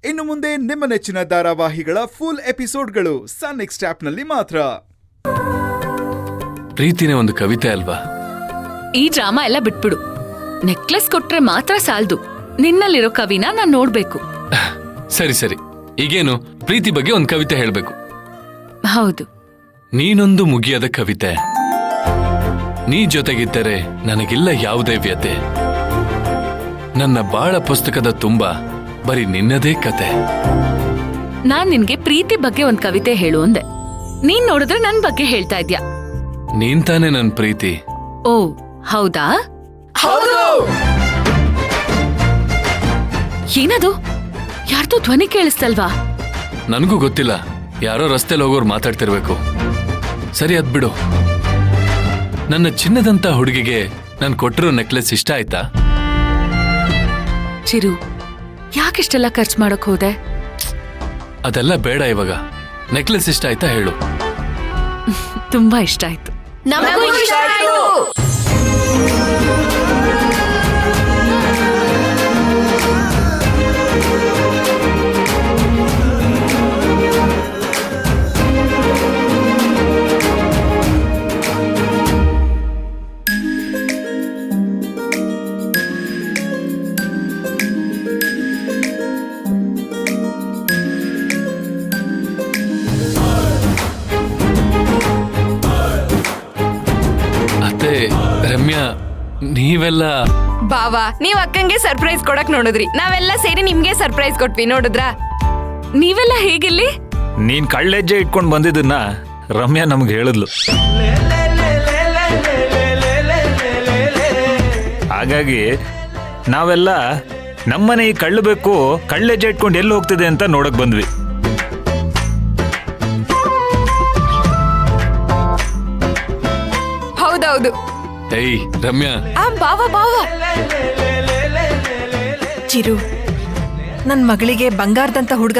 ಇನ್ನು ಮುಂದೆ ನಿಮ್ಮ ನೆಚ್ಚಿನ ಧಾರಾವಾಹಿಗಳ ಫುಲ್ ಎಪಿಸೋಡ್ಗಳು ಸನ್ ನೆಕ್ಸ್ಟ್ ಆಪ್ನಲ್ಲಿ ಮಾತ್ರ. ಪ್ರೀತಿನೇ ಒಂದು ಕವಿತೆ ಅಲ್ವಾ? ಈ ಡ್ರಾಮಾ ಎಲ್ಲ ಬಿಟ್ಬಿಡು. ನೆಕ್ಲೆಸ್ ಕೊಟ್ರೆ ಮಾತ್ರ ಸಾಲ್ದು, ನಿನ್ನಲ್ಲಿರೋ ಕವಿನ ನಾನ್ ನೋಡ್ಬೇಕು. ಸರಿ ಸರಿ, ಈಗೇನು ಪ್ರೀತಿ ಬಗ್ಗೆ ಒಂದು ಕವಿತೆ ಹೇಳ್ಬೇಕು? ಹೌದು. ನೀನೊಂದು ಮುಗಿಯದ ಕವಿತೆ, ನೀ ಜೊತೆಗಿದ್ದರೆ ನನಗಿಲ್ಲ ಯಾವುದೇ ವ್ಯತೆ, ನನ್ನ ಬಾಳ ಪುಸ್ತಕದ ತುಂಬ ಬರೀ ನಿನ್ನದೇ ಕತೆ. ನಾನ್ ನಿನ್ಗೆ ಪ್ರೀತಿ ಬಗ್ಗೆ ಒಂದ್ ಕವಿತೆ ಹೇಳು ಅಂದೆ, ನೀನ್ ನೋಡಿದ್ರೆ ನನ್ ಬಗ್ಗೆ ಹೇಳ್ತಾ ಇದ್ಯಾ. ನೀನ್ ತಾನೇ ನನ್ ಪ್ರೀತಿ. ಓ ಹೌದಾ? ಏನದು? ಯಾರ್ದೋ ಧ್ವನಿ ಕೇಳಿಸ್ತಲ್ವಾ? ನನಗೂ ಗೊತ್ತಿಲ್ಲ, ಯಾರೋ ರಸ್ತೆಲಿ ಹೋಗೋರು ಮಾತಾಡ್ತಿರ್ಬೇಕು. ಸರಿ ಅದ್ ಬಿಡು. ನನ್ನ ಚಿನ್ನದಂತ ಹುಡುಗಿಗೆ ನಾನು ಕೊಟ್ಟಿರೋ ನೆಕ್ಲೆಸ್ ಇಷ್ಟ ಆಯ್ತಾ? ಚಿರು, ಯಾಕಿಷ್ಟೆಲ್ಲ ಖರ್ಚು ಮಾಡಕ್ ಹೋದೆ? ಅದೆಲ್ಲ ಬೇಡ ಇವಾಗ. ನೆಕ್ಲೆಸ್ ಇಷ್ಟ ಆಯ್ತಾ ಹೇಳು. ತುಂಬಾ ಇಷ್ಟ ಆಯ್ತು. ರಮ್ಯಾ, ನೀವೆಲ್ಲ ಬಾವಾ, ನೀವ್ ಅಕ್ಕಂಗೆ ಸರ್ಪ್ರೈಸ್ ಕೊಡಕ್ ನೋಡಿದ್ರಿ, ನಾವೆಲ್ಲ ಸೇರಿ ನಿಮ್ಗೆ ಸರ್ಪ್ರೈಸ್ ಕೊಟ್ವಿ, ನೋಡಿದ್ರಾ? ನೀವೆಲ್ಲ ಹೇಗಿಲ್ಲಿ? ನೀನ್ ಕಳ್ಳೆಜ್ಜೆ ಇಟ್ಕೊಂಡ್ ಬಂದಿದ್ದನ್ನ ರಮ್ಯಾ ನಮ್ಗೆ ಹೇಳಿದ್ಲು. ಹಾಗಾಗಿ ನಾವೆಲ್ಲ ನಮ್ಮನೆ ಈ ಕಳ್ಳು ಬೇಕು, ಕಳ್ಳೆಜ್ಜೆ ಇಟ್ಕೊಂಡು ಎಲ್ಲಿ ಹೋಗ್ತಿದೆ ಅಂತ ನೋಡಕ್ ಬಂದ್ವಿ. ಹೌದೌದು. ಏಯ್ ರಮ್ಯಾ, ಬಾವಾ ಚಿರು, ನನ್ ಮಗಳಿಗೆ ಬಂಗಾರದಂತ ಹುಡ್ಗ